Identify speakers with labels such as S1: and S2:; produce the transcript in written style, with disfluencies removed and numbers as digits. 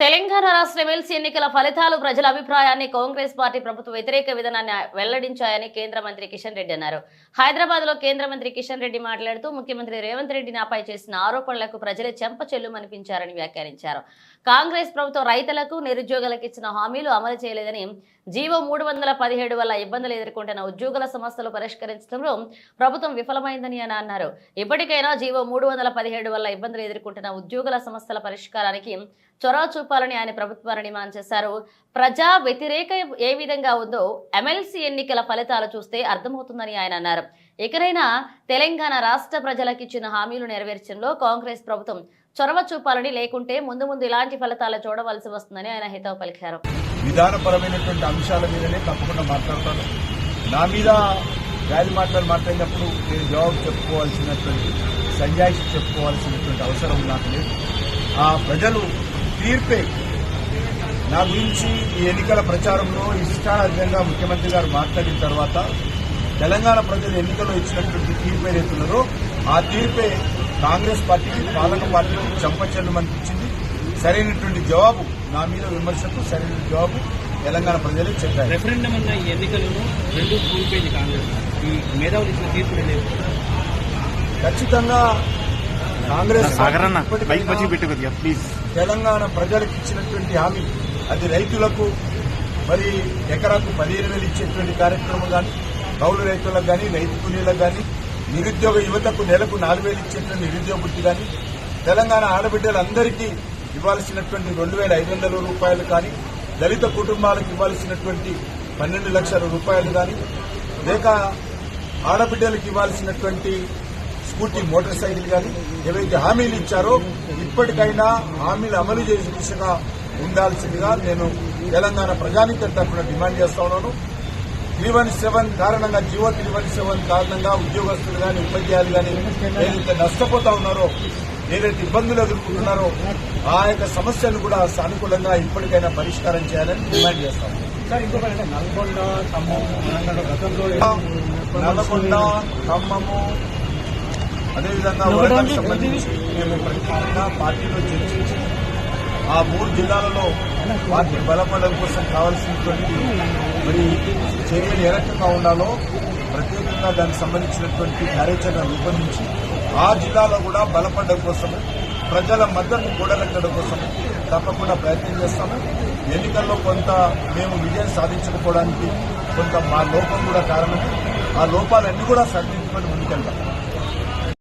S1: తెలంగాణ రాష్ట్ర ఎమ్మెల్సీ ఎన్నికల ఫలితాలు ప్రజల అభిప్రాయాన్ని కాంగ్రెస్ పార్టీ ప్రభుత్వ వ్యతిరేక విధానాన్ని వెల్లడించాయని కేంద్ర మంత్రి కిషన్ రెడ్డి అన్నారు. హైదరాబాద్ లో కేంద్ర మంత్రి కిషన్ రెడ్డి మాట్లాడుతూ ముఖ్యమంత్రి రేవంత్ రెడ్డి నాపై చేసిన ఆరోపణలకు ప్రజలే చెంపచెల్లుమనిపించారని వ్యాఖ్యానించారు. కాంగ్రెస్ ప్రభుత్వం రైతులకు నిరుద్యోగులకు ఇచ్చిన హామీలు అమలు చేయలేదని, జీవో 317 వల్ల ఇబ్బందులు ఎదుర్కొంటున్న ఉద్యోగుల సమస్యలు పరిష్కరించడంలో ప్రభుత్వం విఫలమైందని ఆయన అన్నారు. ఇప్పటికైనా జీవో 317 వల్ల ఇబ్బందులు ఎదుర్కొంటున్న ఉద్యోగుల సమస్యల పరిష్కారానికి చొరవ చూపాలని ఆయన ప్రభుత్వాన్ని డిమాండ్ చేశారు. ప్రజా వ్యతిరేక ఏ విధంగా ఉందో ఎమ్మెల్సీ ఎన్నికల ఫలితాలు చూస్తే అర్థమవుతుందని ఆయన అన్నారు. ఇకనైనా తెలంగాణ రాష్ట్ర ప్రజలకు ఇచ్చిన హామీలు నెరవేర్చడంలో కాంగ్రెస్ ప్రభుత్వం చొరవ చూపాలని, లేకుంటే ముందు ముందు ఇలాంటి ఫలితాలు చూడవలసి వస్తుందని ఆయన హితవు పలికారు.
S2: విధానపరమైనటువంటి అంశాల మీదనే తప్పకుండా మాట్లాడతాను. నా మీద వ్యాధి మాట్లాడినప్పుడు నేను జవాబు చెప్పుకోవాల్సినటువంటి సంజాయిషి చెప్పుకోవాల్సినటువంటి అవసరం నాకు లేదు. ఆ ప్రజలు తీర్పే నా గురించి ఈ ఎన్నికల ప్రచారంలో ఇష్టానుసారంగా ముఖ్యమంత్రి గారు మాట్లాడిన తర్వాత తెలంగాణ ప్రజలు ఎన్నికల్లో ఇచ్చినటువంటి తీర్పు ఏదైతున్నారో ఆ తీర్పే కాంగ్రెస్ పార్టీకి, పాలక పార్టీకి చెంపచెల్లమనిపించింది. సరైనటువంటి జవాబు, నా మీద విమర్శకు సరైన జవాబు తెలంగాణ ప్రజలే చెప్పారు.
S3: రెఫరెండం అన్న ఈ ఎన్నికలను రెండు కూలిపోయింది కాంగ్రెస్. ఈ మేధావులు ఇచ్చిన తీర్పు
S2: ఖచ్చితంగా కాంగ్రెస్
S3: ప్లీజ్
S2: తెలంగాణ ప్రజలకు ఇచ్చినటువంటి హామీ, అది రైతులకు మరి ఎకరాకు 15,000 ఇచ్చేటువంటి కార్యక్రమం కానీ, కౌలు రైతులకు కానీ, రైతు కూలీలకు కానీ, నిరుద్యోగ యువతకు నెలకు 4,000 ఇచ్చేటువంటి నిరుద్యోగ వృత్తి కానీ, తెలంగాణ ఆడబిడ్డలందరికీ ఇవ్వాల్సినటువంటి 2,500 రూపాయలు కానీ, దళిత కుటుంబాలకు ఇవ్వాల్సినటువంటి 12 లక్షల రూపాయలు కానీ, లేక ఆడబిడ్డలకు ఇవ్వాల్సినటువంటి స్కూటీ, మోటార్ సైకిల్ కానీ ఏవైతే హామీలు ఇచ్చారో ఇప్పటికైనా హామీలు అమలు చేసే దిశగా ఉండాల్సిందిగా నేను తెలంగాణ ప్రజానీకం తరఫున డిమాండ్ చేస్తా ఉన్నాను. 317 కారణంగా, జీవో 317 కారణంగా ఉద్యోగస్తులు కానీ, ఉపాధ్యాయులు కానీ ఏదైతే నష్టపోతా ఉన్నారో, ఏదైతే ఇబ్బందులు ఎదుర్కొంటున్నారో ఆ యొక్క సమస్యను కూడా సానుకూలంగా ఇప్పటికైనా పరిష్కారం చేయాలని డిమాండ్ చేస్తాం. నల్గొండ, ఖమ్మము, అదేవిధంగా వరంగల్ సంబంధించి మేము ప్రత్యేకంగా పార్టీలో చర్చించి ఆ 3 జిల్లాలలో పార్టీ బలపడడం కోసం కావాల్సినటువంటి మరి చర్యలు ఏ రకంగా ఉండాలో ప్రత్యేకంగా దానికి సంబంధించినటువంటి కార్యాచరణ రూపొందించి ఆ జిల్లాలో కూడా బలపడడం కోసము, ప్రజల మద్దతు కూడగట్టడం కోసము తప్పకుండా ప్రయత్నం చేస్తాము. ఎన్నికల్లో కొంత మేము విజయం సాధించకపోవడానికి కొంత మా లోపం కూడా కారణమే. ఆ లోపాలన్నీ కూడా సరిదిద్దుకొని ముందుకెళ్తాం.